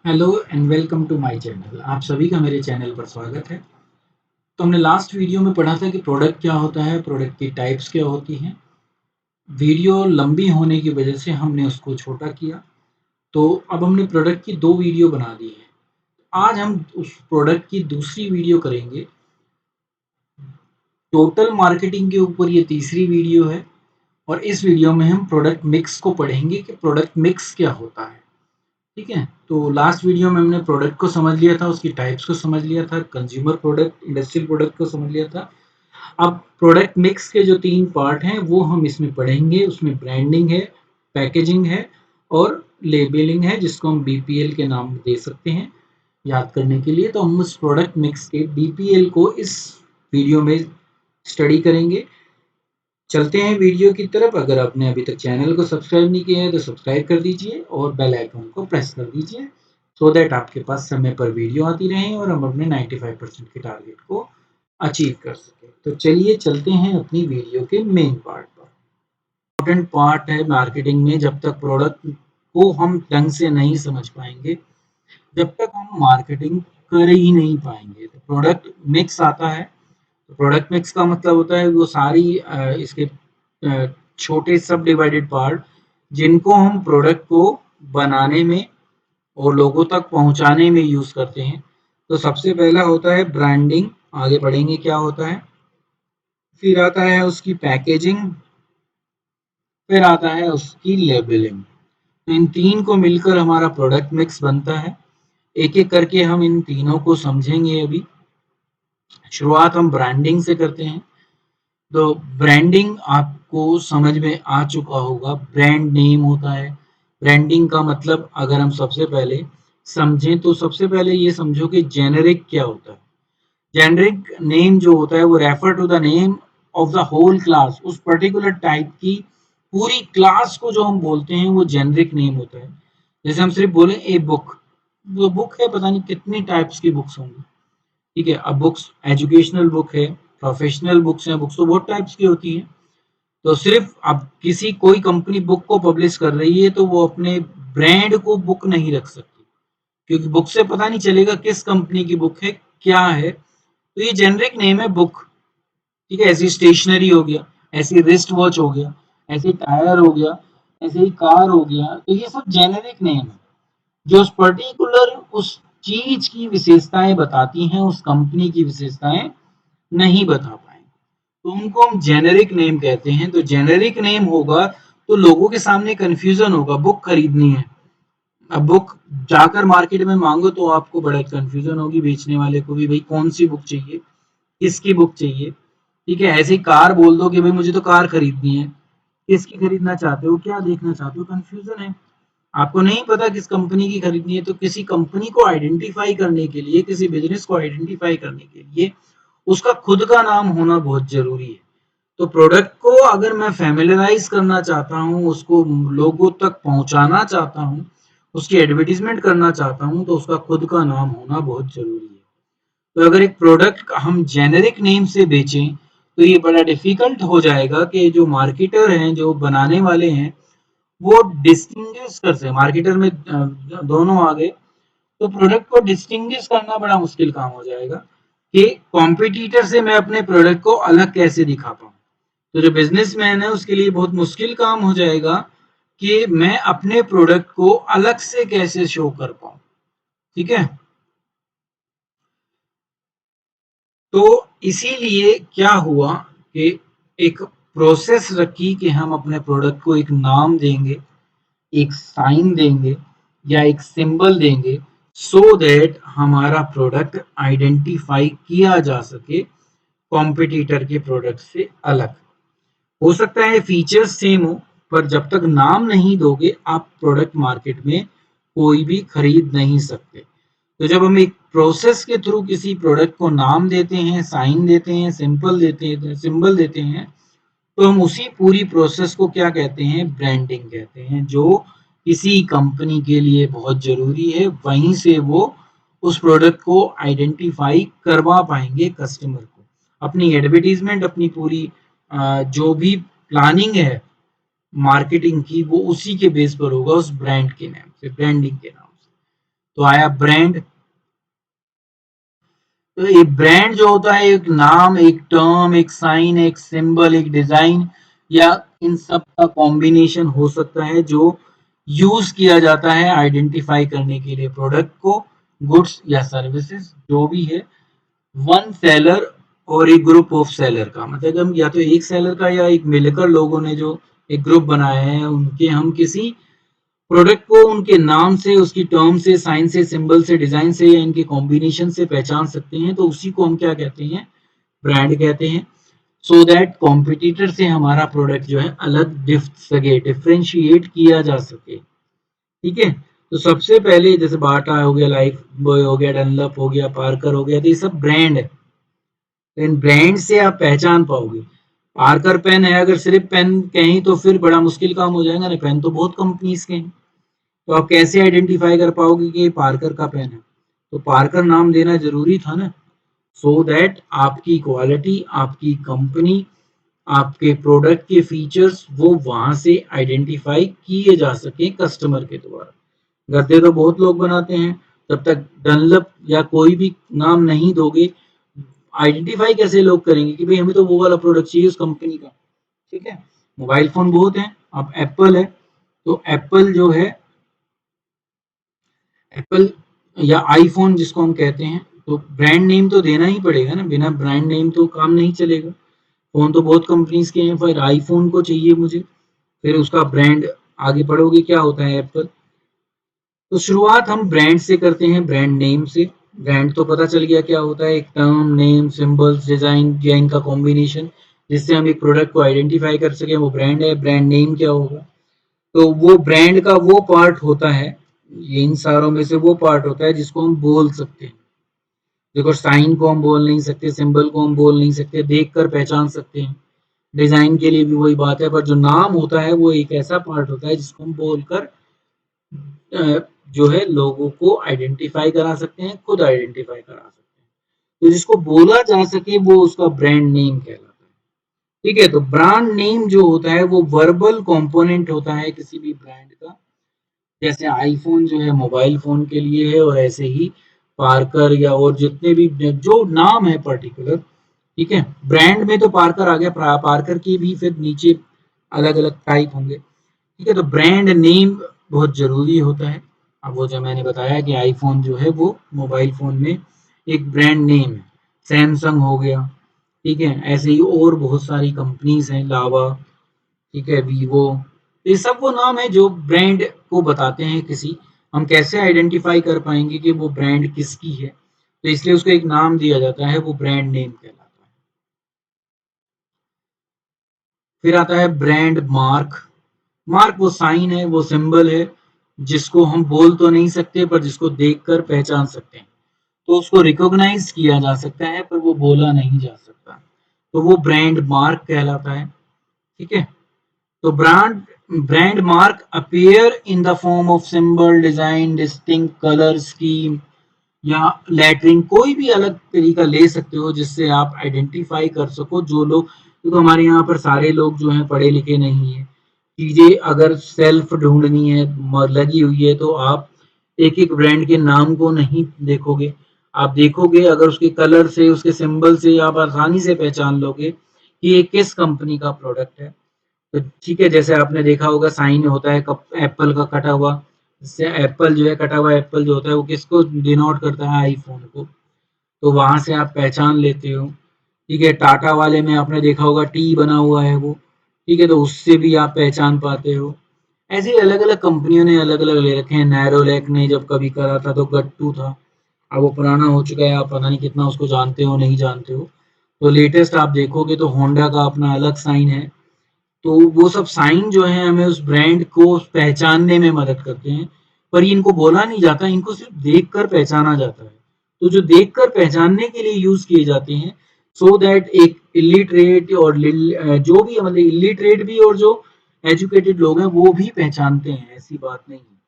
Hello and welcome to my channel. आप सभी का मेरे चैनल पर स्वागत है। तो हमने लास्ट वीडियो में पढ़ा था कि प्रोडक्ट क्या होता है, प्रोडक्ट की टाइप्स क्या होती हैं। वीडियो लंबी होने की वजह से हमने उसको छोटा किया। तो अब हमने प्रोडक्ट की 2 वीडियो बना दी है। आज हम उस प्रोडक्ट की दूसरी वीडियो करेंगे। टोटल मार्केटिंग के ऊपर ये तीसरी वीडियो है और इस वीडियो में हम प्रोडक्ट मिक्स को पढ़ेंगे कि प्रोडक्ट मिक्स क्या होता है। ठीक है, तो लास्ट वीडियो में हमने प्रोडक्ट को समझ लिया था, उसकी टाइप्स को समझ लिया था, कंज्यूमर प्रोडक्ट, इंडस्ट्रियल प्रोडक्ट को समझ लिया था। अब प्रोडक्ट मिक्स के जो 3 पार्ट हैं वो हम इसमें पढ़ेंगे। उसमें ब्रांडिंग है, पैकेजिंग है और लेबलिंग है, जिसको हम बीपीएल के नाम दे सकते हैं याद करने के लिए। तो हम उस प्रोडक्ट मिक्स के बीपीएल को इस वीडियो में स्टडी करेंगे। चलते हैं वीडियो की तरफ। अगर आपने अभी तक चैनल को सब्सक्राइब नहीं किया है तो सब्सक्राइब कर दीजिए और बेल आइकन को प्रेस कर दीजिए सो दैट आपके पास समय पर वीडियो आती रहे और हम अपने 95% के टारगेट को अचीव कर सके। तो चलिए चलते हैं अपनी वीडियो के मेन पार्ट पर। इम्पोर्टेंट पार्ट है मार्केटिंग में। जब तक प्रोडक्ट को हम ढंग से नहीं समझ पाएंगे, जब तक हम मार्केटिंग कर ही नहीं पाएंगे। तो प्रोडक्ट मिक्स आता है। प्रोडक्ट मिक्स का मतलब होता है वो सारी इसके छोटे सब डिवाइडेड पार्ट जिनको हम प्रोडक्ट को बनाने में और लोगों तक पहुंचाने में यूज करते हैं। तो सबसे पहला होता है ब्रांडिंग। आगे बढ़ेंगे क्या होता है। फिर आता है उसकी पैकेजिंग। फिर आता है उसकी लेबलिंग। तो इन तीन को मिलकर हमारा प्रोडक्ट मिक्स बनता है। एक एक करके हम इन तीनों को समझेंगे। अभी शुरुआत हम ब्रांडिंग से करते हैं। तो ब्रांडिंग आपको समझ में आ चुका होगा। ब्रांड नेम होता है। ब्रांडिंग का मतलब अगर हम सबसे पहले समझें तो सबसे पहले ये समझो कि जेनेरिक क्या होता है। जेनेरिक नेम जो होता है वो refer to the name of the whole class. उस पर्टिकुलर टाइप की पूरी क्लास को जो हम बोलते हैं वो जेनेरिक नेम होता है। जैसे हम सिर्फ बोले ए बुक, वो बुक है, पता नहीं कितनी टाइप्स की बुक्स होंगी। ठीक है, अब बुक्स एजुकेशनल बुक है, प्रोफेशनल बुक्स हैं, बुक्स तो बहुत टाइप्स की होती हैं। तो सिर्फ अब किसी कोई कंपनी बुक को पब्लिश कर रही है तो वो अपने ब्रांड को बुक नहीं रख सकती, क्योंकि बुक से पता नहीं चलेगा किस कंपनी की बुक है, क्या है। तो ये जेनरिक नेम है बुक। ठीक है, ऐसी स्टेशनरी हो गया, ऐसी रिस्ट वॉच हो गया, ऐसे टायर हो गया, ऐसे ही कार हो गया। तो ये सब जेनेरिक नेम है जो उस पर्टिकुलर उस चीज की विशेषताएं बताती हैं, उस कंपनी की विशेषताएं नहीं बता पाए तो उनको हम जेनेरिक नेम कहते हैं। तो जेनेरिक नेम होगा तो लोगों के सामने कंफ्यूजन होगा। बुक खरीदनी है, अब बुक जाकर मार्केट में मांगो तो आपको बड़ा कंफ्यूजन होगी, बेचने वाले को भी, भाई कौन सी बुक चाहिए, किसकी बुक चाहिए। ठीक है, ऐसे ही कार बोल दो कि भाई मुझे तो कार खरीदनी है, किसकी खरीदना चाहते हो, क्या देखना चाहते हो, कंफ्यूजन है। आपको नहीं पता किस कंपनी की खरीदनी है। तो किसी कंपनी को आइडेंटिफाई करने के लिए, किसी बिजनेस को आइडेंटिफाई करने के लिए उसका खुद का नाम होना बहुत जरूरी है। तो प्रोडक्ट को अगर मैं फैमिलियराइज करना चाहता हूँ, उसको लोगों तक पहुंचाना चाहता हूँ, उसकी एडवर्टीजमेंट करना चाहता हूँ, तो उसका खुद का नाम होना बहुत जरूरी है। तो अगर एक प्रोडक्ट हम जेनेरिक नेम से बेचें तो ये बड़ा डिफिकल्ट हो जाएगा कि जो मार्केटर हैं, जो बनाने वाले हैं, वो डिस्टिंग्विश कर सके। मार्केटर में दोनों आ गए तो प्रोडक्ट को डिस्टिंग्विश करना बड़ा मुश्किल काम हो जाएगा कि कॉम्पिटिटर से मैं अपने प्रोडक्ट को अलग कैसे दिखा पाऊँ। तो जो बिजनेसमैन है उसके लिए बहुत मुश्किल काम हो जाएगा कि मैं अपने प्रोडक्ट को अलग से कैसे शो कर पाऊँ। ठीक है, तो इसीलिए क्या हुआ कि एक प्रोसेस रखी कि हम अपने प्रोडक्ट को एक नाम देंगे, एक साइन देंगे या एक सिंबल देंगे सो दैट हमारा प्रोडक्ट आइडेंटिफाई किया जा सके कॉम्पिटिटर के प्रोडक्ट से अलग। हो सकता है फीचर्स सेम हो, पर जब तक नाम नहीं दोगे आप प्रोडक्ट मार्केट में कोई भी खरीद नहीं सकते। तो जब हम एक प्रोसेस के थ्रू किसी प्रोडक्ट को नाम देते हैं, साइन देते हैं, सिंपल देते हैं, सिंबल देते हैं, तो हम उसी पूरी प्रोसेस को क्या कहते हैं, ब्रांडिंग कहते हैं, जो किसी कंपनी के लिए बहुत जरूरी है। वहीं से वो उस प्रोडक्ट को आइडेंटिफाई करवा पाएंगे कस्टमर को। अपनी एडवर्टीजमेंट, अपनी पूरी जो भी प्लानिंग है मार्केटिंग की, वो उसी के बेस पर होगा, उस ब्रांड के नाम से, ब्रांडिंग के नाम से। तो आया ब्रांड। तो एक ब्रांड जो होता है एक नाम, एक टर्म, एक साइन, एक सिंबल, एक डिजाइन या इन सब का कॉम्बिनेशन हो सकता है जो यूज किया जाता है आइडेंटिफाई करने के लिए प्रोडक्ट को, गुड्स या सर्विसेज जो भी है। वन सेलर और एक ग्रुप ऑफ सेलर का मतलब हम या तो एक सेलर का या एक मिलकर लोगों ने जो एक ग्रुप बनाया है उनके हम किसी प्रोडक्ट को उनके नाम से, उसकी टर्म से, साइन से, सिंबल से, डिजाइन से या इनके कॉम्बिनेशन से पहचान सकते हैं, तो उसी को हम क्या कहते हैं, ब्रांड कहते हैं। सो दैट कॉम्पिटिटर से हमारा प्रोडक्ट जो है अलग दिख सके, डिफ्रेंशिएट किया जा सके। ठीक है, तो सबसे पहले जैसे बाटा हो गया, लाइफ बॉय हो गया, डनलप हो गया, पार्कर हो गया, तो ये सब ब्रांड है। तो इन ब्रांड से आप पहचान पाओगे। पार्कर पेन है, अगर सिर्फ पेन कहीं तो फिर बड़ा मुश्किल काम हो जाएगा ना, पेन तो बहुत कंपनीज के हैं। तो आप कैसे आइडेंटिफाई कर पाओगे कि ये पार्कर का पेन है? तो पार्कर नाम देना जरूरी था ना, सो दैट आपकी क्वालिटी, आपकी कंपनी, आपके प्रोडक्ट के फीचर्स वो वहां से आइडेंटिफाई किए जा सके कस्टमर के द्वारा। गद्दे तो बहुत लोग बनाते हैं, तब तक डनलप या कोई भी नाम नहीं दोगे, आइडेंटिफाई कैसे लोग करेंगे कि भाई हमें तो वो वाला प्रोडक्ट चाहिए उस कंपनी का। ठीक है, मोबाइल फोन बहुत हैं, अब एप्पल है, तो एप्पल जो है, एप्पल या आईफोन जिसको हम कहते हैं, तो ब्रांड नेम तो देना ही पड़ेगा ना, बिना ब्रांड नेम तो काम नहीं चलेगा। फोन तो बहुत कंपनीज के हैं, फिर आईफोन को चाहिए मुझे, फिर उसका ब्रांड आगे पढ़ोगे क्या होता है एप्पल। तो शुरुआत हम ब्रांड से करते हैं, ब्रांड नेम से। ब्रांड तो पता चल गया क्या होता है, एक टर्म, नेम, सिंबल्स, डिजाइन या इनका कॉम्बिनेशन जिससे हम एक प्रोडक्ट को आइडेंटिफाई कर सके, वो ब्रांड है। ब्रांड नेम क्या होगा, तो वो ब्रांड का वो पार्ट होता है, ये इन सारों में से वो पार्ट होता है जिसको हम बोल सकते हैं। देखो, साइन को हम बोल नहीं सकते, सिंबल को हम बोल नहीं सकते, देख कर पहचान सकते हैं। डिजाइन के लिए भी वही बात है, पर जो नाम होता है वो एक ऐसा पार्ट होता है जिसको हम बोलकर जो है लोगों को आइडेंटिफाई करा सकते हैं, खुद आइडेंटिफाई करा सकते हैं। तो जिसको बोला जा सके वो उसका ब्रांड नेम कहलाता है। ठीक है, तो ब्रांड नेम जो होता है वो वर्बल कंपोनेंट होता है किसी भी ब्रांड का। जैसे आईफोन जो है मोबाइल फोन के लिए है, और ऐसे ही पार्कर या और जितने भी जो नाम है पर्टिकुलर। ठीक है, ब्रांड में तो पार्कर आ गया, पार्कर की भी फिर नीचे अलग अलग टाइप होंगे। ठीक है, तो ब्रांड नेम बहुत जरूरी होता है। अब वो जो मैंने बताया कि आईफोन जो है वो मोबाइल फोन में एक ब्रांड नेम है, सैमसंग हो गया। ठीक है, ऐसे ही और बहुत सारी कंपनीज हैं, लावा, ठीक है, वीवो, ये सब वो नाम है जो ब्रांड को बताते हैं किसी। हम कैसे आइडेंटिफाई कर पाएंगे कि वो ब्रांड किसकी है, तो इसलिए उसको एक नाम दिया जाता है, वो ब्रांड नेम कहलाता है। फिर आता है ब्रांड मार्क। मार्क वो साइन है, वो सिंबल है जिसको हम बोल तो नहीं सकते पर जिसको देखकर पहचान सकते हैं। तो उसको रिकॉग्नाइज किया जा सकता है पर वो बोला नहीं जा सकता, तो वो ब्रांड मार्क कहलाता है। ठीक है, तो brand mark appear in the form of symbol, design, distinct colour scheme या लेटरिंग, कोई भी अलग तरीका ले सकते हो जिससे आप आइडेंटिफाई कर सको। जो लोग, क्योंकि हमारे यहाँ पर सारे लोग जो हैं पढ़े लिखे नहीं है, चीजें अगर सेल्फ ढूंढनी है, लगी हुई है, तो आप एक एक ब्रांड के नाम को नहीं देखोगे, आप देखोगे अगर उसके कलर से, उसके सिंबल से आप आसानी से पहचान लोगे कि ये किस कंपनी का प्रोडक्ट है। तो ठीक है, जैसे आपने देखा होगा साइन होता है एप्पल का कटा हुआ, इससे एप्पल जो है, कटा हुआ एप्पल जो होता है वो किसको डिनोट करता है, आईफोन को। तो वहां से आप पहचान लेते हो। ठीक है, टाटा वाले में आपने देखा होगा टी बना हुआ है वो। ठीक है, तो उससे भी आप पहचान पाते हो। ऐसे ही अलग अलग कंपनियों ने अलग अलग ले रखे हैं। नैरोलैक ने जब कभी करा था तो गट्टू था, अब वो पुराना हो चुका है, आप पता नहीं कितना उसको जानते हो नहीं जानते हो। तो लेटेस्ट आप देखोगे तो होंडा का अपना अलग साइन है। तो वो सब साइन जो है हमें उस ब्रांड को पहचानने में मदद करते हैं, पर ये इनको बोला नहीं जाता, इनको सिर्फ देखकर पहचाना जाता है। तो जो देखकर पहचानने के लिए यूज किए जाते हैं, सो दैट एक इलिटरेट और जो भी मतलब इलिटरेट भी और जो एजुकेटेड लोग हैं वो भी पहचानते हैं, ऐसी बात नहीं है।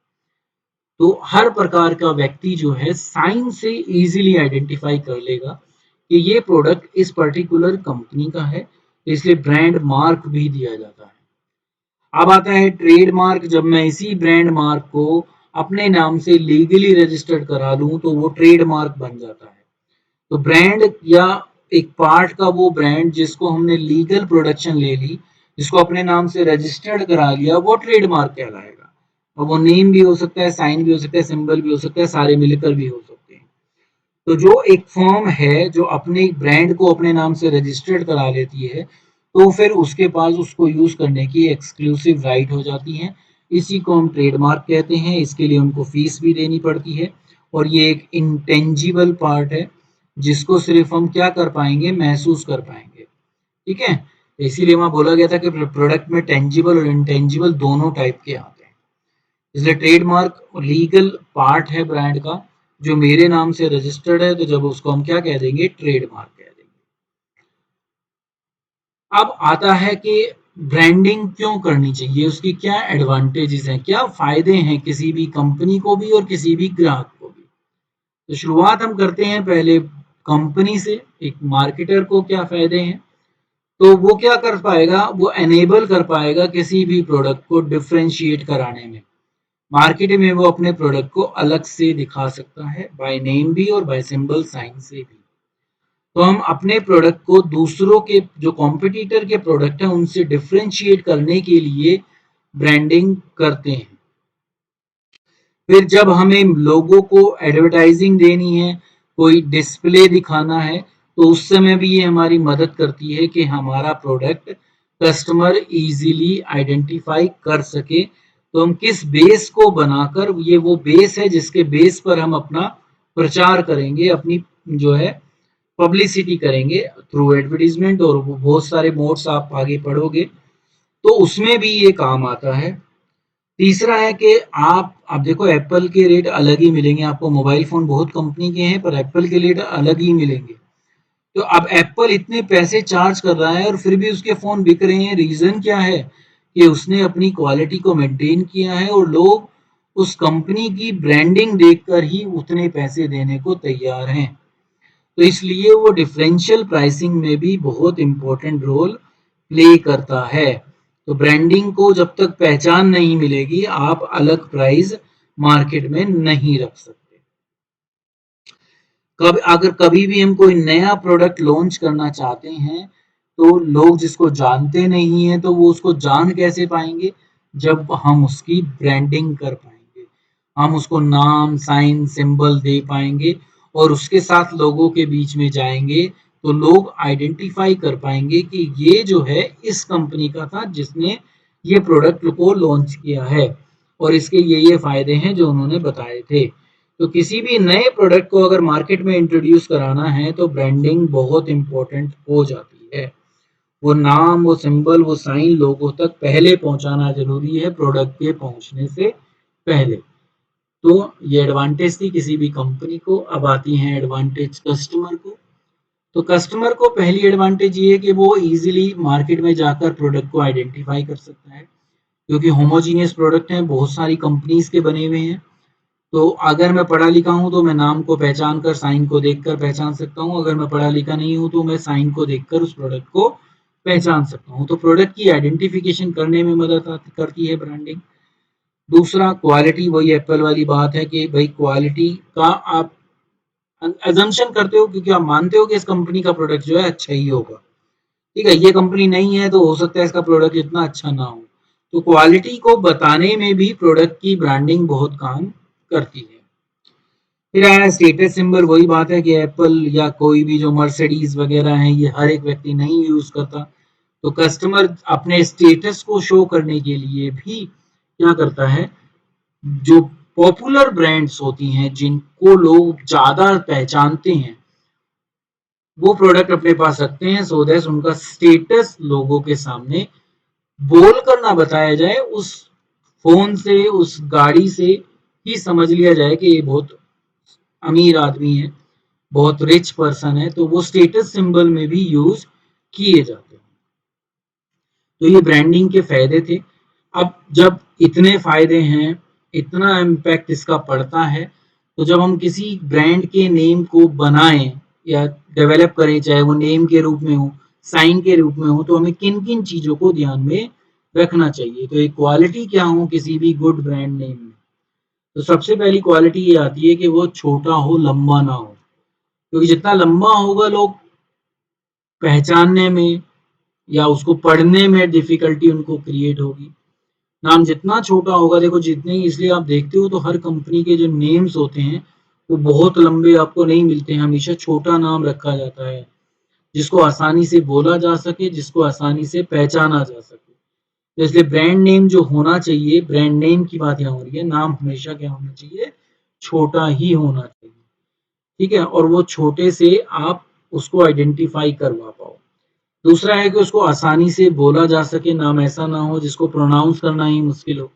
तो हर प्रकार का व्यक्ति जो है साइन से इजीली आइडेंटिफाई कर लेगा कि ये प्रोडक्ट इस पर्टिकुलर कंपनी का है, इसलिए ब्रांड मार्क भी दिया जाता है। अब आता है ट्रेडमार्क। जब मैं इसी ब्रांड मार्क को अपने नाम से लीगली रजिस्टर्ड करा लूं तो वो ट्रेडमार्क बन जाता है। तो ब्रांड या एक पार्ट का वो ब्रांड जिसको हमने लीगल प्रोडक्शन ले ली, जिसको अपने नाम से रजिस्टर्ड करा लिया, वो ट्रेडमार्क कहलाएगा। और वो नेम भी हो सकता है, साइन भी हो सकता है, सिंबल भी हो सकता है, सारे मिलकर भी हो सकते हैं। तो जो एक फर्म है जो अपने ब्रांड को अपने नाम से रजिस्टर्ड करा लेती है, तो फिर उसके पास उसको यूज करने की एक्सक्लूसिव राइट हो जाती है। इसी को हम ट्रेडमार्क कहते हैं। इसके लिए उनको फीस भी देनी पड़ती है और ये एक इंटेंजिबल पार्ट है जिसको सिर्फ हम क्या कर पाएंगे, महसूस कर पाएंगे। ठीक है, इसीलिए वहां बोला गया था कि प्रोडक्ट में टेंजिबल और इंटेंजिबल दोनों टाइप के आते हैं। इसलिए ट्रेडमार्क लीगल पार्ट है ब्रांड का जो मेरे नाम से रजिस्टर्ड है, तो जब उसको हम क्या कह देंगे, ट्रेडमार्क कह देंगे। अब आता है कि ब्रांडिंग क्यों करनी चाहिए, उसकी क्या एडवांटेजेस हैं, क्या फायदे हैं किसी भी कंपनी को भी और किसी भी ग्राहक को भी। तो शुरुआत हम करते हैं पहले कंपनी से। एक मार्केटर को क्या फायदे हैं, तो वो क्या कर पाएगा, वो एनेबल कर पाएगा किसी भी प्रोडक्ट को डिफरेंशिएट कराने में। मार्केट में वो अपने प्रोडक्ट को अलग से दिखा सकता है, बाय नेम भी और बाय सिंबल साइन से भी। तो हम अपने प्रोडक्ट को दूसरों के जो कॉम्पिटिटर के प्रोडक्ट हैं उनसे डिफरेंशिएट करने के लिए ब्रांडिंग करते हैं। फिर जब हमें लोगों को एडवर्टाइजिंग देनी है, कोई डिस्प्ले दिखाना है, तो उस समय भी ये हमारी मदद करती है कि हमारा प्रोडक्ट कस्टमर इजीली आइडेंटिफाई कर सके। तो हम किस बेस को बनाकर, ये वो बेस है जिसके बेस पर हम अपना प्रचार करेंगे, अपनी जो है पब्लिसिटी करेंगे थ्रू एडवर्टीजमेंट, और बहुत सारे मोड्स आप आगे पढ़ोगे तो उसमें भी ये काम आता है। तीसरा है कि आप अब देखो एप्पल के रेट अलग ही मिलेंगे आपको, मोबाइल फोन बहुत कंपनी के हैं पर एप्पल के रेट अलग ही मिलेंगे। तो अब एप्पल इतने पैसे चार्ज कर रहा है और फिर भी उसके फोन बिक रहे हैं, रीजन क्या है कि उसने अपनी क्वालिटी को मेंटेन किया है और लोग उस कंपनी की ब्रांडिंग देखकर ही उतने पैसे देने को तैयार हैं। तो इसलिए वो डिफरेंशियल प्राइसिंग में भी बहुत इंपॉर्टेंट रोल प्ले करता है। तो ब्रांडिंग को जब तक पहचान नहीं मिलेगी, आप अलग प्राइस मार्केट में नहीं रख सकते। अगर कभी भी हम कोई नया प्रोडक्ट लॉन्च करना चाहते हैं, तो लोग जिसको जानते नहीं है तो वो उसको जान कैसे पाएंगे, जब हम उसकी ब्रांडिंग कर पाएंगे, हम उसको नाम साइन सिंबल दे पाएंगे और उसके साथ लोगों के बीच में जाएंगे, तो लोग आइडेंटिफाई कर पाएंगे कि ये जो है इस कंपनी का था जिसने ये प्रोडक्ट को लॉन्च किया है और इसके ये फायदे हैं जो उन्होंने बताए थे। तो किसी भी नए प्रोडक्ट को अगर मार्केट में इंट्रोड्यूस कराना है तो ब्रांडिंग बहुत इंपॉर्टेंट हो जाती है। वो नाम, वो सिंबल, वो साइन लोगों तक पहले पहुंचाना जरूरी है प्रोडक्ट के पहुंचने से पहले। तो ये एडवांटेज थी किसी भी कंपनी को। अब आती है एडवांटेज कस्टमर को। तो कस्टमर को पहली एडवांटेज ये है कि वो इजीली मार्केट में जाकर प्रोडक्ट को आइडेंटिफाई कर सकता है, क्योंकि होमोजीनियस प्रोडक्ट हैं, बहुत सारी कंपनीज के बने हुए हैं। तो अगर मैं पढ़ा लिखा हूँ तो मैं नाम को पहचान कर, साइन को देखकर पहचान सकता हूँ। अगर मैं पढ़ा लिखा नहीं हूँ तो मैं साइन को देखकर उस प्रोडक्ट को पहचान सकता हूँ। तो प्रोडक्ट की आइडेंटिफिकेशन करने में मदद करती है ब्रांडिंग। दूसरा क्वालिटी, वही एप्पल वाली बात है कि भाई क्वालिटी का आप अजम्पशन करते हो क्योंकि आप मानते हो कि इस कंपनी का प्रोडक्ट जो है अच्छा ही होगा। ठीक है, ये कंपनी नहीं है तो हो सकता है इसका प्रोडक्ट इतना अच्छा ना हो। तो क्वालिटी को बताने में भी प्रोडक्ट की ब्रांडिंग बहुत काम करती है। फिर आया स्टेटस सिंबल। वही बात है कि एप्पल या कोई भी जो मर्सिडीज वगैरह है ये हर एक व्यक्ति नहीं यूज करता, तो कस्टमर अपने स्टेटस को शो करने के लिए भी क्या करता है, जो पॉपुलर ब्रांड्स होती हैं जिनको लोग ज्यादा पहचानते हैं वो प्रोडक्ट अपने पास रखते हैं, सो दैट उनका स्टेटस लोगों के सामने बोल कर ना बताया जाए, उस फोन से उस गाड़ी से ही समझ लिया जाए कि ये बहुत अमीर आदमी है, बहुत रिच पर्सन है। तो वो स्टेटस सिंबल में भी यूज किए जाते हैं। तो ये ब्रांडिंग के फायदे थे। अब जब इतने फायदे हैं, इतना इम्पैक्ट इसका पड़ता है, तो जब हम किसी ब्रांड के नेम को बनाएं या डेवलप करें, चाहे वो नेम के रूप में हो, साइन के रूप में हो, तो हमें किन किन चीजों को ध्यान में रखना चाहिए। तो एक क्वालिटी क्या हो किसी भी गुड ब्रांड नेम में, तो सबसे पहली क्वालिटी ये आती है कि वो छोटा हो, लंबा ना हो, क्योंकि जितना लंबा होगा लोग पहचानने में या उसको पढ़ने में डिफिकल्टी उनको क्रिएट होगी। नाम जितना छोटा होगा, देखो जितने ही, इसलिए आप देखते हो तो हर कंपनी के जो नेम्स होते हैं वो बहुत लंबे आपको नहीं मिलते हैं, हमेशा छोटा नाम रखा जाता है जिसको आसानी से बोला जा सके, जिसको आसानी से पहचाना जा सके। तो इसलिए ब्रांड नेम जो होना चाहिए, ब्रांड नेम की बात यहाँ हो रही है, नाम हमेशा क्या होना चाहिए, छोटा ही होना चाहिए। ठीक है, और वो छोटे से आप उसको आइडेंटिफाई करवा पाओ। दूसरा है कि उसको आसानी से बोला जा सके, नाम ऐसा ना हो जिसको प्रोनाउंस करना ही मुश्किल हो।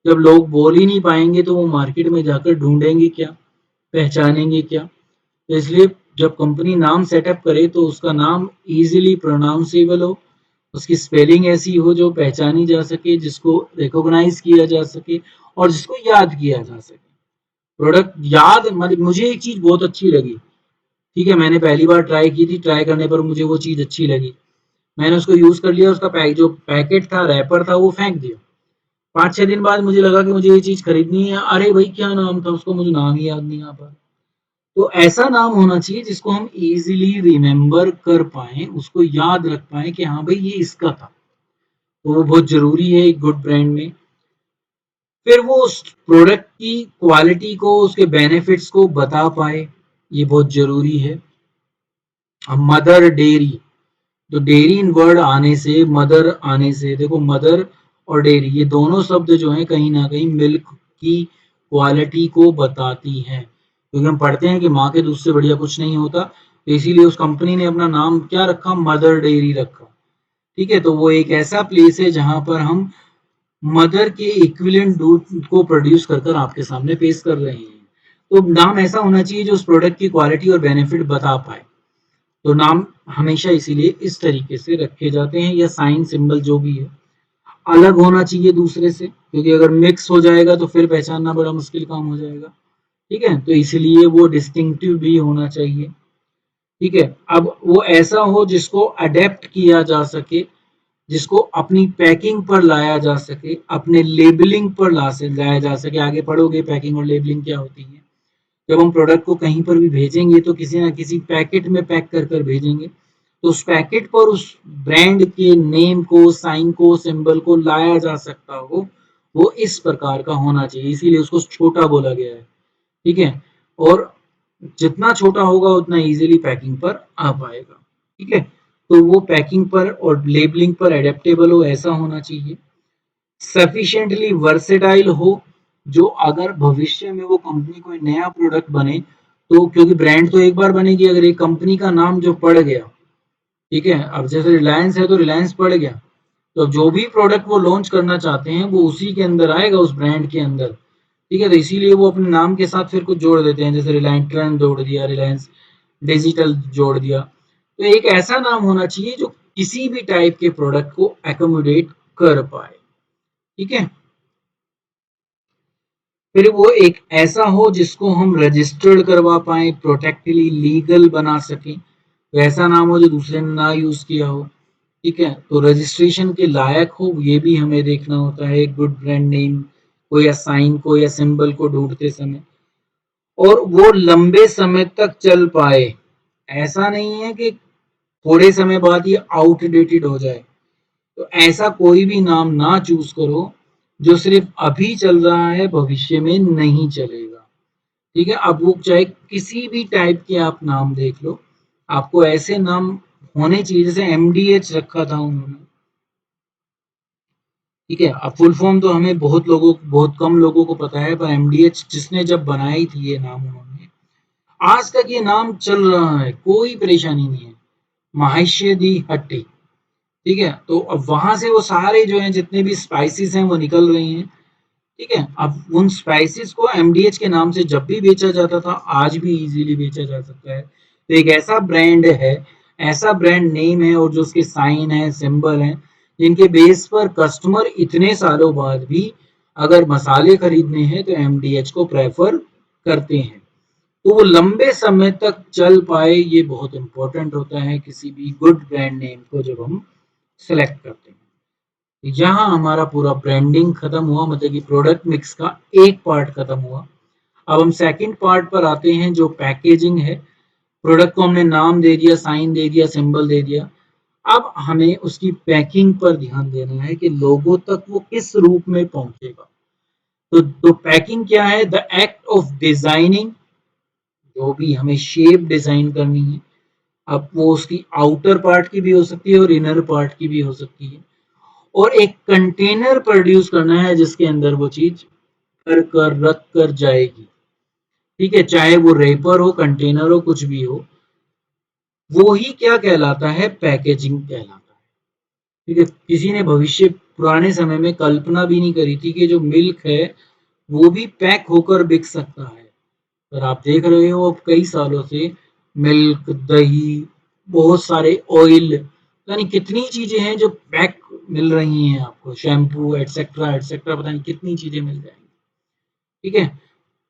जब लोग बोल ही नहीं पाएंगे तो वो मार्केट में जाकर ढूंढेंगे क्या, पहचानेंगे क्या। तो इसलिए जब कंपनी नाम सेटअप करे तो उसका नाम इजीली प्रोनाउंसेबल हो, उसकी स्पेलिंग ऐसी हो जो पहचानी जा सके, जिसको रिकॉग्नाइज किया जा सके और जिसको याद किया जा सके। प्रोडक्ट याद, मतलब मुझे एक चीज बहुत अच्छी लगी, ठीक है, मैंने पहली बार ट्राई की थी, ट्राई करने पर मुझे वो चीज अच्छी लगी, मैंने उसको यूज कर लिया, उसका जो पैकेट था, रैपर था, वो फेंक दिया। 5-6 दिन बाद मुझे लगा कि मुझे ये चीज खरीदनी है, अरे भाई क्या नाम था उसको, मुझे नाम ही याद नहीं आ पा। तो ऐसा नाम होना चाहिए जिसको हम इजीली रिमेम्बर कर पाए, उसको याद रख पाए कि हाँ भाई ये इसका था। तो वो बहुत जरूरी है एक गुड ब्रांड में। फिर वो उस प्रोडक्ट की क्वालिटी को, उसके बेनिफिट्स को बता पाए, ये बहुत जरूरी है। मदर डेयरी, तो डेयरी इन वर्ड आने से, मदर आने से, देखो मदर और डेयरी ये दोनों शब्द जो हैं कहीं ना कहीं मिल्क की क्वालिटी को बताती हैं, क्योंकि हम पढ़ते हैं कि माँ के दूध से बढ़िया कुछ नहीं होता, तो इसीलिए उस कंपनी ने अपना नाम क्या रखा, मदर डेयरी रखा। ठीक है, तो वो एक ऐसा प्लेस है जहां पर हम मदर के इक्विवेलेंट दूध को प्रोड्यूस कर कर आपके सामने पेश कर रहे हैं। तो नाम ऐसा होना चाहिए जो उस प्रोडक्ट की क्वालिटी और बेनिफिट बता पाए। तो नाम हमेशा इसीलिए इस तरीके से रखे जाते हैं, या साइन सिंबल जो भी है अलग होना चाहिए दूसरे से, क्योंकि अगर मिक्स हो जाएगा तो फिर पहचानना बड़ा मुश्किल काम हो जाएगा। ठीक है, तो इसलिए वो डिस्टिंक्टिव भी होना चाहिए। ठीक है, अब वो ऐसा हो जिसको अडेप्ट किया जा सके, जिसको अपनी पैकिंग पर लाया जा सके, अपने लेबलिंग पर लाया जा सके। आगे पढ़ोगे पैकिंग और लेबलिंग क्या होती है। जब हम प्रोडक्ट को कहीं पर भी भेजेंगे तो किसी ना किसी पैकेट में पैक कर कर भेजेंगे, तो उस पैकेट पर उस ब्रांड के नेम को, साइन को, सिंबल को लाया जा सकता हो, वो इस प्रकार का होना चाहिए, इसीलिए उसको छोटा बोला गया है। ठीक है, और जितना छोटा होगा उतना इजीली पैकिंग पर आ पाएगा। ठीक है, तो वो पैकिंग पर और लेबलिंग पर एडेप्टेबल हो, ऐसा होना चाहिए। सफिशिएंटली वर्सेटाइल हो, जो अगर भविष्य में वो कंपनी कोई नया प्रोडक्ट बने, तो क्योंकि ब्रांड तो एक बार बनेगी, अगर एक कंपनी का नाम जो पड़ गया, ठीक है, अब जैसे रिलायंस है तो रिलायंस पड़ गया, तो जो भी प्रोडक्ट वो लॉन्च करना चाहते हैं वो उसी के अंदर आएगा, उस ब्रांड के अंदर। ठीक है, तो इसीलिए वो अपने नाम के साथ फिर कुछ जोड़ देते हैं, जैसे रिलायंस ट्रेंड जोड़ दिया, रिलायंस डिजिटल जोड़ दिया। तो एक ऐसा नाम होना चाहिए जो किसी भी टाइप के प्रोडक्ट को एकोमोडेट कर पाए। ठीक है, फिर वो एक ऐसा हो जिसको हम रजिस्टर्ड करवा पाए, प्रोटेक्टली लीगल बना सकें, वैसा नाम हो जो दूसरे ने ना यूज किया हो। ठीक है, तो रजिस्ट्रेशन के लायक हो, ये भी हमें देखना होता है एक गुड ब्रांड नेम को, या साइन को, या सिंबल को ढूंढते समय। और वो लंबे समय तक चल पाए, ऐसा नहीं है कि थोड़े समय बाद ये आउटडेटेड हो जाए। तो ऐसा कोई भी नाम ना चूज करो जो सिर्फ अभी चल रहा है, भविष्य में नहीं चलेगा। ठीक है, अब वो चाहे किसी भी टाइप के आप नाम देख लो, आपको ऐसे नाम होने चाहिए, जैसे एमडीएच रखा था उन्होंने। ठीक है, अब फुल फॉर्म तो हमें बहुत कम लोगों को पता है, पर एमडीएच जिसने जब बनाई थी ये नाम उन्होंने, आज तक ये नाम चल रहा है, कोई परेशानी नहीं है। महाशय दी हट्टी। ठीक है, तो अब वहां से वो सारे जो हैं जितने भी स्पाइसेस हैं वो निकल रही हैं। ठीक है, अब उन स्पाइसेस को एमडीएच के नाम से जब भी बेचा जाता था, आज भी इजीली बेचा जा सकता है। तो एक ऐसा ब्रांड है, ऐसा ब्रांड नेम है, और जो उसके साइन है, सिंबल है, जिनके बेस पर कस्टमर इतने सालों बाद भी अगर मसाले खरीदने हैं तो एमडीएच को प्रेफर करते हैं। तो वो लंबे समय तक चल पाए, ये बहुत इंपॉर्टेंट होता है किसी भी गुड ब्रांड नेम को जब हम सेलेक्ट करते हैं। यहाँ हमारा पूरा ब्रांडिंग खत्म हुआ, मतलब कि प्रोडक्ट मिक्स का एक पार्ट खत्म हुआ। अब हम सेकंड पार्ट पर आते हैं जो पैकेजिंग है। प्रोडक्ट को हमने नाम दे दिया, साइन दे दिया, सिंबल दे दिया। अब हमें उसकी पैकिंग पर ध्यान देना है कि लोगों तक वो किस रूप में पहुंचेगा। तो पैकिंग क्या है? द एक्ट ऑफ डिजाइनिंग, जो भी हमें शेप डिजाइन करनी है। अब वो उसकी आउटर पार्ट की भी हो सकती है और इनर पार्ट की भी हो सकती है, और एक कंटेनर प्रोड्यूस करना है जिसके अंदर वो चीज कर कर रख कर जाएगी। ठीक है, चाहे वो रेपर हो, कंटेनर हो, कुछ भी हो, वो ही क्या कहलाता है? पैकेजिंग कहलाता है। ठीक है, किसी ने भविष्य पुराने समय में कल्पना भी नहीं करी थी कि जो मिल्क है वो भी पैक होकर बिक सकता है। पर आप देख रहे हो अब कई सालों से मिल्क, दही, बहुत सारे ऑयल, यानी कितनी चीजें हैं जो पैक मिल रही हैं आपको, शैम्पू एटसेट्रा एटसेट्रा, पता नहीं कितनी चीजें मिल जाएंगी। ठीक है,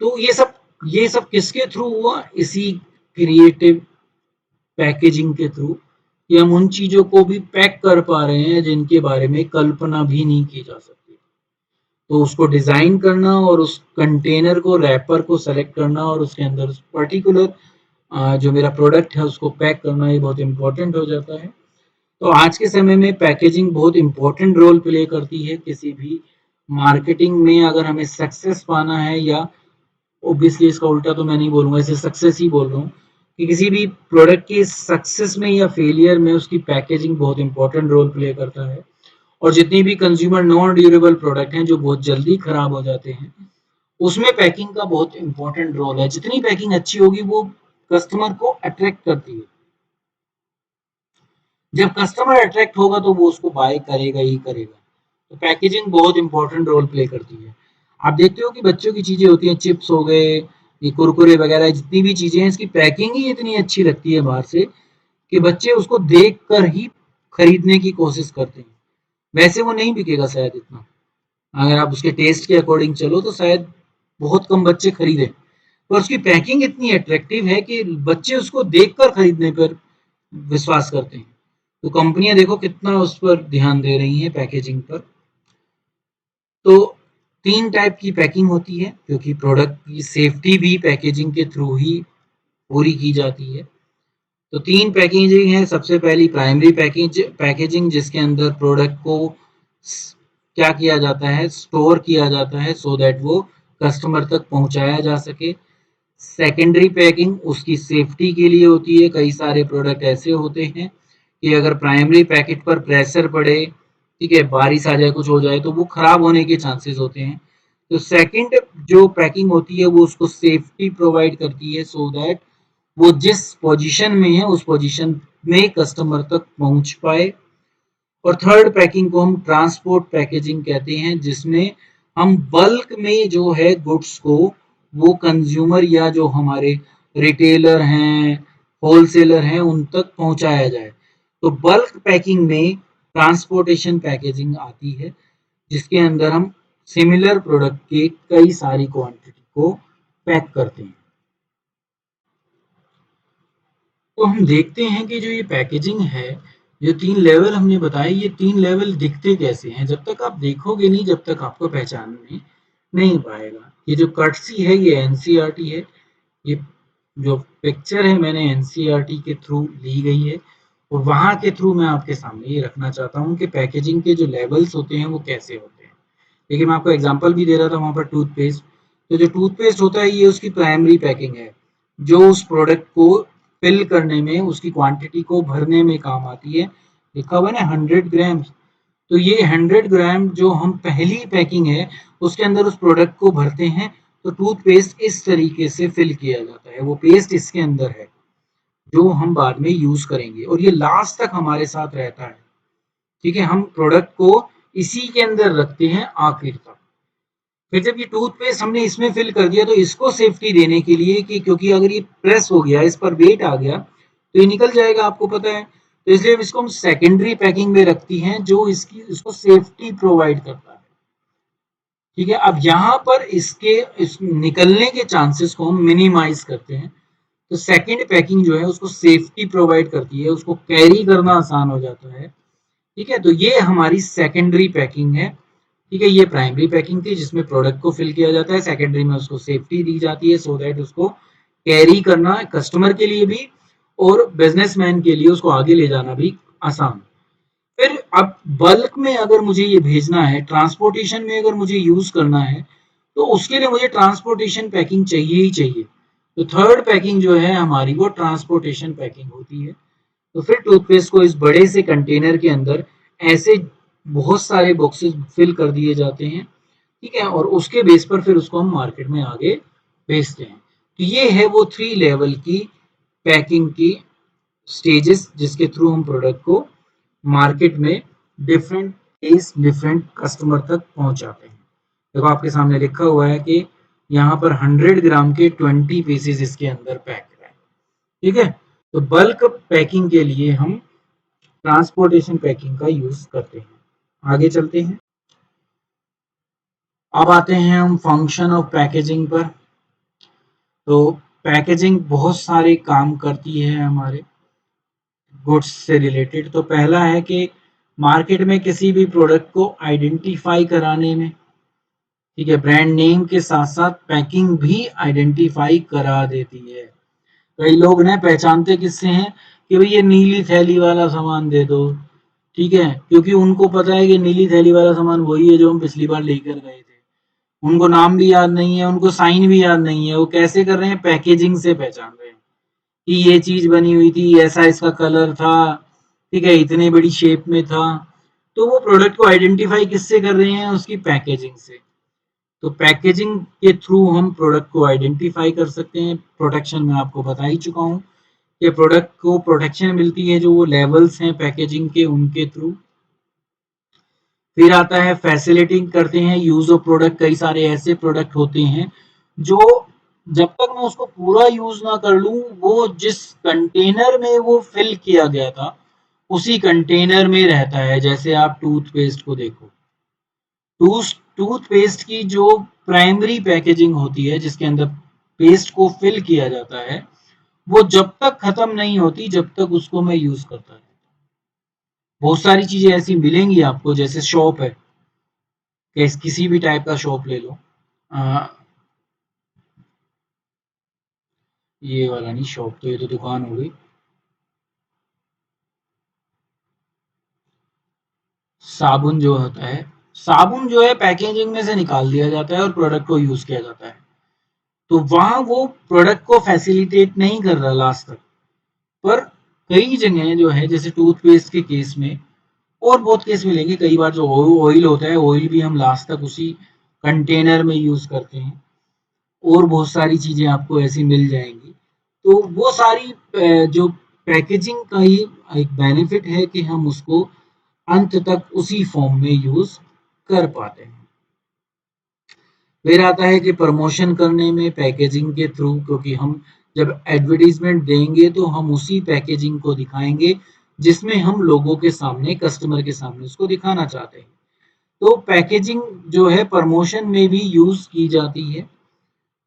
तो ये सब किसके थ्रू हुआ? इसी क्रिएटिव पैकेजिंग के थ्रू, कि हम उन चीजों को भी पैक कर पा रहे हैं जिनके बारे में कल्पना भी नहीं की जा सकती। तो उसको डिजाइन करना और उस कंटेनर को, रैपर को सेलेक्ट करना और उसके अंदर पर्टिकुलर जो मेरा प्रोडक्ट है उसको पैक करना, ये बहुत इंपॉर्टेंट हो जाता है। तो आज के समय में पैकेजिंग बहुत इंपॉर्टेंट रोल प्ले करती है किसी भी मार्केटिंग में। अगर हमें सक्सेस पाना है, या ऑब्वियसली इसका उल्टा तो मैं नहीं बोलूंगा, इसे सक्सेस ही बोल रहा हूँ, कि किसी भी प्रोडक्ट की सक्सेस में या फेलियर में उसकी पैकेजिंग बहुत इंपॉर्टेंट रोल प्ले करता है। और जितनी भी कंज्यूमर नॉन ड्यूरेबल प्रोडक्ट हैं जो बहुत जल्दी खराब हो जाते हैं, उसमें पैकिंग का बहुत इंपॉर्टेंट रोल है। जितनी पैकिंग अच्छी होगी वो कस्टमर को अट्रैक्ट करती है। जब कस्टमर अट्रैक्ट होगा तो वो उसको बाय करेगा ही करेगा। तो पैकेजिंग बहुत इंपॉर्टेंट रोल प्ले करती है। आप देखते हो कि बच्चों की चीजें होती हैं, चिप्स हो गए, ये कुरकुरे वगैरह, जितनी भी चीजें हैं, इसकी पैकिंग ही इतनी अच्छी लगती है बाहर से कि बच्चे उसको देख कर ही खरीदने की कोशिश करते हैं। वैसे वो नहीं बिकेगा शायद इतना, अगर आप उसके टेस्ट के अकॉर्डिंग चलो तो शायद बहुत कम बच्चे खरीदें, पर उसकी पैकिंग इतनी अट्रैक्टिव है कि बच्चे उसको देखकर खरीदने पर विश्वास करते हैं। तो कंपनियां देखो कितना उस पर ध्यान दे रही हैं पैकेजिंग पर। तो 3 टाइप की पैकिंग होती है, क्योंकि प्रोडक्ट की सेफ्टी भी पैकेजिंग के थ्रू ही पूरी की जाती है। तो 3 पैकेजिंग है। सबसे पहली प्राइमरी पैकेजिंग, जिसके अंदर प्रोडक्ट को क्या किया जाता है? स्टोर किया जाता है सो दैट वो कस्टमर तक पहुंचाया जा सके। सेकेंडरी पैकिंग उसकी सेफ्टी के लिए होती है। कई सारे प्रोडक्ट ऐसे होते हैं कि अगर प्राइमरी पैकेट पर प्रेशर पड़े, ठीक है, बारिश आ जाए, कुछ हो जाए, तो वो खराब होने के चांसेस होते हैं। तो सेकंड जो पैकिंग होती है वो उसको सेफ्टी प्रोवाइड करती है सो दैट वो जिस पोजीशन में है उस पोजीशन में कस्टमर तक पहुंच पाए। और थर्ड पैकिंग को हम ट्रांसपोर्ट पैकेजिंग कहते हैं, जिसमें हम बल्क में जो है गुड्स को वो कंज्यूमर या जो हमारे रिटेलर हैं, होलसेलर हैं, उन तक पहुंचाया जाए। तो बल्क पैकिंग में ट्रांसपोर्टेशन पैकेजिंग आती है, जिसके अंदर हम सिमिलर प्रोडक्ट के कई सारी क्वांटिटी को पैक करते हैं। तो हम देखते हैं कि जो ये पैकेजिंग है, जो 3 लेवल हमने बताए, ये 3 लेवल दिखते कैसे हैं? जब तक आप देखोगे नहीं, जब तक आपको पहचान में नहीं पाएगा। ये जो कर्टसी है ये एनसीईआरटी है। ये जो पिक्चर है मैंने एनसीईआरटी के थ्रू ली गई है, और वहाँ के थ्रू मैं आपके सामने ये रखना चाहता हूँ कि पैकेजिंग के जो लेवल्स होते हैं वो कैसे होते हैं। देखिए, मैं आपको एग्जांपल भी दे रहा था वहाँ पर टूथपेस्ट। तो जो टूथपेस्ट होता है ये उसकी प्राइमरी पैकिंग है, जो उस प्रोडक्ट को फिल करने में, उसकी क्वांटिटी को भरने में काम आती है। लिखा हुआ है ना 100 ग्राम। तो ये 100 ग्राम जो हम पहली पैकिंग है उसके अंदर उस प्रोडक्ट को भरते हैं। तो टूथपेस्ट इस तरीके से फिल किया जाता है, वो पेस्ट इसके अंदर है जो हम बाद में यूज करेंगे, और ये लास्ट तक हमारे साथ रहता है। ठीक है, हम प्रोडक्ट को इसी के अंदर रखते हैं आखिर तक। फिर जब ये टूथपेस्ट हमने इसमें फिल कर दिया तो इसको सेफ्टी देने के लिए, कि क्योंकि अगर ये प्रेस हो गया, इस पर वेट आ गया, तो ये निकल जाएगा, आपको पता है। तो इसलिए इसको हम सेकेंडरी पैकिंग में रखती हैं जो इसको सेफ्टी प्रोवाइड करता है। ठीक है, अब यहाँ पर इस निकलने के चांसेस को हम मिनिमाइज करते हैं। तो सेकेंड पैकिंग जो है उसको सेफ्टी प्रोवाइड करती है, उसको कैरी करना आसान हो जाता है। ठीक है, तो ये हमारी सेकेंडरी पैकिंग है। ठीक है, ये प्राइमरी पैकिंग थी जिसमें प्रोडक्ट को फिल किया जाता है, सेकेंडरी में उसको सेफ्टी दी जाती है सो दैट उसको कैरी करना कस्टमर के लिए भी और बिजनेसमैन के लिए उसको आगे ले जाना भी आसान। फिर अब बल्क में अगर मुझे ये भेजना है, ट्रांसपोर्टेशन में अगर मुझे यूज करना है, तो उसके लिए मुझे ट्रांसपोर्टेशन पैकिंग चाहिए ही चाहिए। तो थर्ड पैकिंग जो है हमारी वो ट्रांसपोर्टेशन पैकिंग होती है। तो फिर टूथपेस्ट को इस बड़े से कंटेनर के अंदर ऐसे बहुत सारे बॉक्सेस फिल कर दिए जाते हैं। ठीक है, और उसके बेस पर फिर उसको हम मार्केट में आगे भेजते हैं। तो ये है वो 3 लेवल की पैकिंग की स्टेजेस जिसके थ्रू हम प्रोडक्ट को मार्केट में डिफरेंट केस डिफरेंट कस्टमर तक पहुंचाते हैं। देखो आपके सामने लिखा हुआ है कि यहाँ पर 100 ग्राम के 20 पीसेस इसके अंदर पैक है। ठीक है, तो बल्क पैकिंग के लिए हम ट्रांसपोर्टेशन पैकिंग का यूज करते हैं। आगे चलते हैं। अब आते हैं हम फंक्शन ऑफ पैकेजिंग पर। तो पैकेजिंग बहुत सारे काम करती है हमारे गुड्स से रिलेटेड। तो पहला है कि मार्केट में किसी भी प्रोडक्ट को आइडेंटिफाई कराने में, ठीक है, ब्रांड नेम के साथ साथ पैकिंग भी आइडेंटिफाई करा देती है। कई लोग ना पहचानते किससे हैं कि भाई ये नीली थैली वाला सामान दे दो। ठीक है, क्योंकि उनको पता है कि नीली थैली वाला सामान वही है जो हम पिछली बार लेकर गए थे। उनको नाम भी याद नहीं है, उनको साइन भी याद नहीं है। वो कैसे कर रहे हैं, पैकेजिंग से पहचान रहे हैं कि ये चीज बनी हुई थी, ऐसा इसका कलर था, ठीक है, इतने बड़ी शेप में था। तो वो प्रोडक्ट को आइडेंटिफाई किससे कर रहे हैं, उसकी पैकेजिंग से। तो पैकेजिंग के थ्रू हम प्रोडक्ट को आइडेंटिफाई कर सकते हैं। प्रोटेक्शन में आपको बता ही चुका हूँ कि प्रोडक्ट को प्रोटेक्शन मिलती है जो वो लेवल्स हैं पैकेजिंग के, उनके थ्रू। फिर आता है फैसिलिटिंग करते हैं यूज ऑफ प्रोडक्ट। कई सारे ऐसे प्रोडक्ट होते हैं जो जब तक मैं उसको पूरा यूज ना कर लूं, वो जिस कंटेनर में वो फिल किया गया था उसी कंटेनर में रहता है। जैसे आप टूथपेस्ट को देखो, टूथपेस्ट की जो प्राइमरी पैकेजिंग होती है जिसके अंदर पेस्ट को फिल किया जाता है, वो जब तक खत्म नहीं होती जब तक उसको मैं यूज करता है। बहुत सारी चीजें ऐसी मिलेंगी आपको, जैसे शॉप है, किसी भी टाइप का शॉप ले लो। आ, ये वाला नहीं शॉप, तो ये तो दुकान हो गई। साबुन जो होता है, साबुन जो है पैकेजिंग में से निकाल दिया जाता है और प्रोडक्ट को यूज किया जाता है। तो वहां वो प्रोडक्ट को फैसिलिटेट नहीं कर रहा लास्ट तक। पर कई जगह जो है, जैसे टूथपेस्ट के केस में और बहुत केस मिलेंगे, कई बार जो ऑयल होता है, ऑयल भी हम लास्ट तक उसी कंटेनर में यूज करते हैं। और बहुत सारी चीजें आपको ऐसी मिल जाएंगी। तो वो सारी जो पैकेजिंग का ही एक बेनिफिट है कि हम उसको अंत तक उसी फॉर्म में यूज कर पाते हैं। फिर आता है कि प्रमोशन करने में पैकेजिंग के थ्रू, क्योंकि हम जब एडवर्टीजमेंट देंगे तो हम उसी पैकेजिंग को दिखाएंगे जिसमें हम लोगों के सामने, कस्टमर के सामने उसको दिखाना चाहते हैं। तो पैकेजिंग जो है प्रमोशन में भी यूज की जाती है।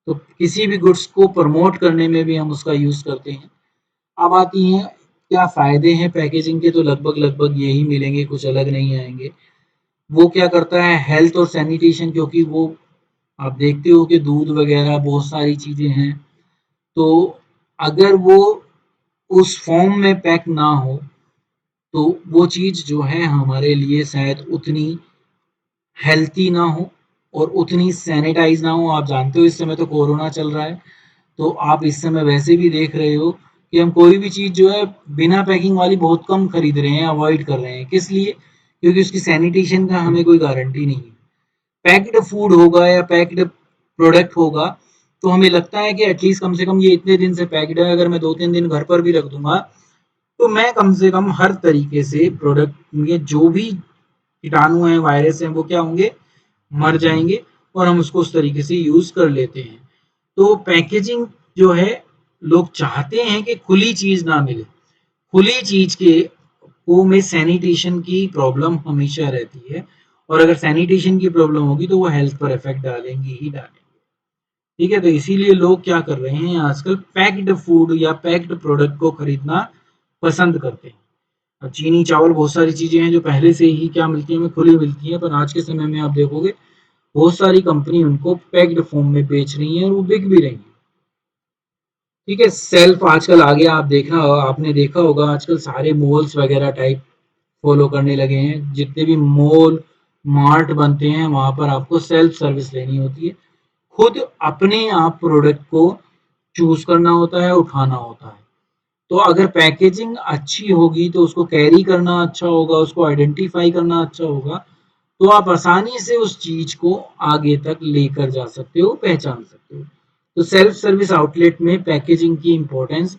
तो किसी भी गुड्स को प्रमोट करने में भी हम उसका यूज करते हैं। अब आती हैं क्या फायदे हैं पैकेजिंग के, तो लगभग लगभग यही मिलेंगे, कुछ अलग नहीं आएंगे। वो क्या करता है, हेल्थ और सैनिटेशन, क्योंकि वो आप देखते हो कि दूध वगैरह बहुत सारी चीजें हैं। तो अगर वो उस फॉर्म में पैक ना हो तो वो चीज जो है हमारे लिए शायद उतनी हेल्थी ना हो और उतनी सैनिटाइज ना हो। आप जानते हो इस समय तो कोरोना चल रहा है, तो आप इस समय वैसे भी देख रहे हो कि हम कोई भी चीज जो है बिना पैकिंग वाली बहुत कम खरीद रहे हैं, अवॉइड कर रहे हैं। किस लिए? क्योंकि उसकी सैनिटेशन का हमें कोई गारंटी नहीं है। पैक्ड फूड होगा या पैक्ड प्रोडक्ट होगा तो हमें लगता है कि एटलीस्ट कम से कम ये इतने दिन से पैक्ड है, अगर मैं 2-3 दिन घर पर भी रख दूंगा तो मैं कम से कम हर तरीके से प्रोडक्ट में जो भी कीटाणु हैं, वायरस हैं, वो क्या होंगे, मर जाएंगे और हम उसको उस तरीके से यूज कर लेते हैं। तो पैकेजिंग जो है, लोग चाहते हैं कि खुली चीज ना मिले। खुली चीज के को में सैनिटेशन की प्रॉब्लम हमेशा रहती है, और अगर सैनिटेशन की प्रॉब्लम होगी तो वो हेल्थ पर इफेक्ट डालेंगी ही डालेंगी। ठीक है, तो इसीलिए लोग क्या कर रहे हैं, आजकल पैक्ड फूड या पैक्ड प्रोडक्ट को खरीदना पसंद करते हैं। चीनी, चावल, बहुत सारी चीजें हैं जो पहले से ही क्या मिलती है, हमें खुली मिलती है, पर आज के समय में आप देखोगे बहुत सारी कंपनी उनको पैक्ड फॉर्म में बेच रही है और वो बिक भी रही है। ठीक है, सेल्फ आजकल आ गया, आपने देखा होगा आजकल सारे मॉल्स वगैरह टाइप फॉलो करने लगे हैं। जितने भी मॉल मार्ट बनते हैं वहां पर आपको सेल्फ सर्विस लेनी होती है, खुद अपने आप प्रोडक्ट को चूज करना होता है, उठाना होता है। तो अगर पैकेजिंग अच्छी होगी तो उसको कैरी करना अच्छा होगा, उसको आइडेंटिफाई करना अच्छा होगा, तो आप आसानी से उस चीज को आगे तक लेकर जा सकते हो, पहचान सकते हो। तो सेल्फ सर्विस आउटलेट में पैकेजिंग की इंपॉर्टेंस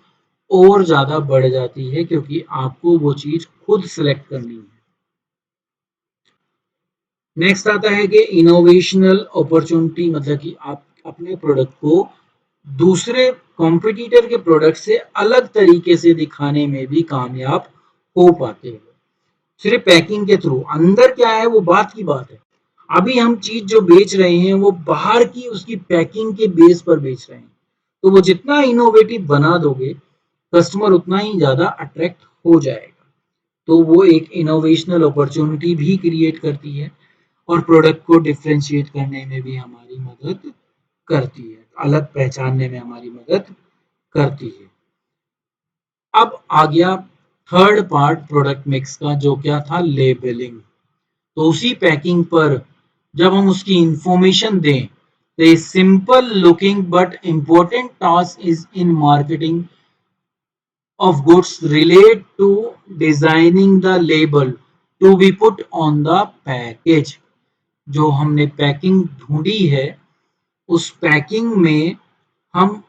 और ज्यादा बढ़ जाती है, क्योंकि आपको वो चीज खुद सेलेक्ट करनी है। नेक्स्ट आता है कि इनोवेशनल अपॉर्चुनिटी, मतलब कि आप अपने प्रोडक्ट को दूसरे कॉम्पिटिटर के प्रोडक्ट से अलग तरीके से दिखाने में भी कामयाब हो पाते हैं, सिर्फ पैकिंग के थ्रू। अंदर क्या है वो बात की बात है। अभी हम चीज जो बेच रहे हैं वो बाहर की उसकी पैकिंग के बेस पर बेच रहे हैं, तो वो जितना इनोवेटिव बना दोगे कस्टमर उतना ही ज्यादा अट्रैक्ट हो जाएगा। तो वो एक इनोवेशनल अपॉर्चुनिटी भी क्रिएट करती है और प्रोडक्ट को डिफ्रेंशिएट करने में भी हमारी मदद करती है, अलग पहचानने में हमारी मदद करती है। अब आ गया थर्ड पार्ट प्रोडक्ट मिक्स का, जो क्या था, लेबलिंग। तो उसी पैकिंग पर जब हम उसकी इंफॉर्मेशन दें, तो simple looking but important task is in marketing of goods relate to designing the label to be put on the package। जो हमने पैकिंग ढूंढी है उस पैकिंग में हम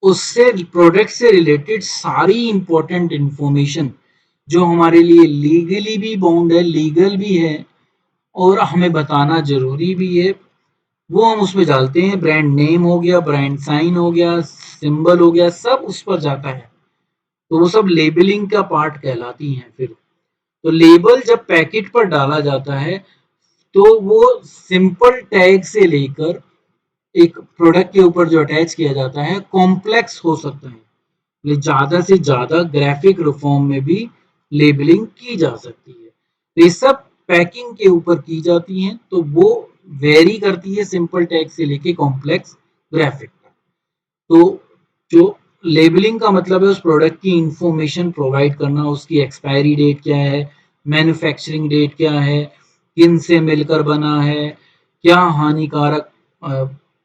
उससे प्रोडक्ट से रिलेटेड सारी इंपॉर्टेंट इंफॉर्मेशन जो हमारे लिए लीगली भी बाउंड है, लीगल भी है और हमें बताना जरूरी भी है, वो हम उसमें डालते हैं। ब्रांड नेम हो गया, ब्रांड साइन हो गया, सिंबल हो गया, सब उस पर जाता है। तो वो सब लेबलिंग का पार्ट कहलाती हैं। फिर तो लेबल जब पैकेट पर डाला जाता है तो वो सिंपल टैग से लेकर एक प्रोडक्ट के ऊपर जो अटैच किया जाता है कॉम्प्लेक्स हो सकता है, ज्यादा से ज्यादा ग्राफिक फॉर्म में भी लेबलिंग की जा सकती है। तो ये सब पैकिंग के ऊपर की जाती हैं, तो वो वेरी करती है सिंपल टैग से लेके कॉम्प्लेक्स ग्राफिक तक। तो जो लेबलिंग का मतलब है उस प्रोडक्ट की इंफॉर्मेशन प्रोवाइड करना, उसकी एक्सपायरी डेट क्या है, मैन्युफैक्चरिंग डेट क्या है, किन से मिलकर बना है, क्या हानिकारक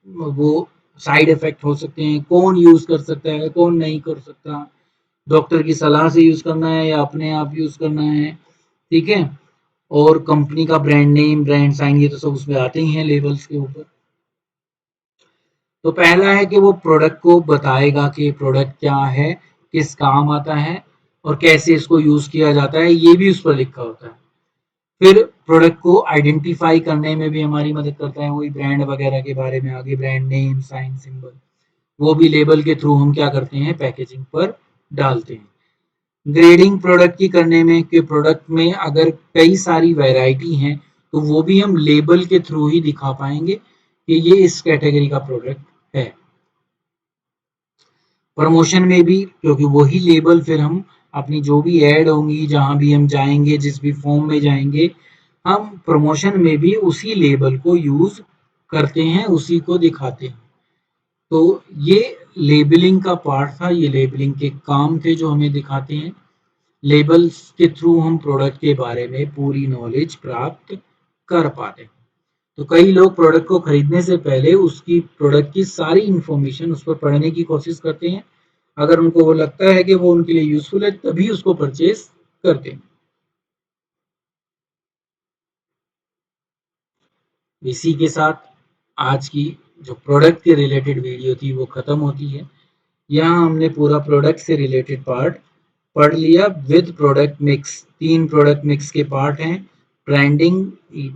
वो साइड इफेक्ट हो सकते हैं, कौन यूज कर सकता है, कौन नहीं कर सकता, डॉक्टर की सलाह से यूज करना है या अपने आप यूज करना है। ठीक है, और कंपनी का ब्रांड नेम, ब्रांड साइन, ये तो सब उसमें आते ही हैं लेबल्स के ऊपर। तो पहला है कि वो प्रोडक्ट को बताएगा कि प्रोडक्ट क्या है, किस काम आता है और कैसे इसको यूज किया जाता है, ये भी उस पर लिखा होता है। फिर प्रोडक्ट को आइडेंटिफाई करने में भी हमारी मदद करता है, वही ब्रांड वगैरह के बारे में आगे, ब्रांड नेम, साइन, सिंबल, वो भी लेबल के थ्रू हम क्या करते हैं, पैकेजिंग पर डालते हैं। ग्रेडिंग प्रोडक्ट की करने में कि प्रोडक्ट में अगर कई सारी वैरायटी हैं तो वो भी हम लेबल के थ्रू ही दिखा पाएंगे कि ये इस कैटेगरी का प्रोडक्ट है। प्रमोशन में भी, क्योंकि वही लेबल फिर हम अपनी जो भी ऐड होंगी, जहां भी हम जाएंगे, जिस भी फॉर्म में जाएंगे, हम प्रमोशन में भी उसी लेबल को यूज करते हैं, उसी को दिखाते हैं। तो ये लेबलिंग का पार्ट था, ये लेबलिंग के काम थे जो हमें दिखाते हैं। लेबल्स के थ्रू हम प्रोडक्ट के बारे में पूरी नॉलेज प्राप्त कर पाते हैं। तो कई लोग प्रोडक्ट को खरीदने से पहले उसकी प्रोडक्ट की सारी इंफॉर्मेशन उस पर पढ़ने की कोशिश करते हैं। अगर उनको वो लगता है कि वो उनके लिए यूजफुल है तभी उसको परचेज करते हैं। इसी के साथ आज की जो प्रोडक्ट के रिलेटेड वीडियो थी वो खत्म होती है। यहाँ हमने पूरा प्रोडक्ट से रिलेटेड पार्ट पढ़ लिया with product mix. 3 product mix के पार्ट हैं, ब्रांडिंग,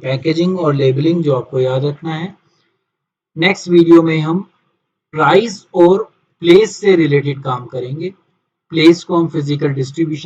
पैकेजिंग और लेबलिंग, जो आपको याद रखना है। नेक्स्ट वीडियो में हम प्राइस और प्लेस से रिलेटेड काम करेंगे। प्लेस को हम फिजिकल डिस्ट्रीब्यूशन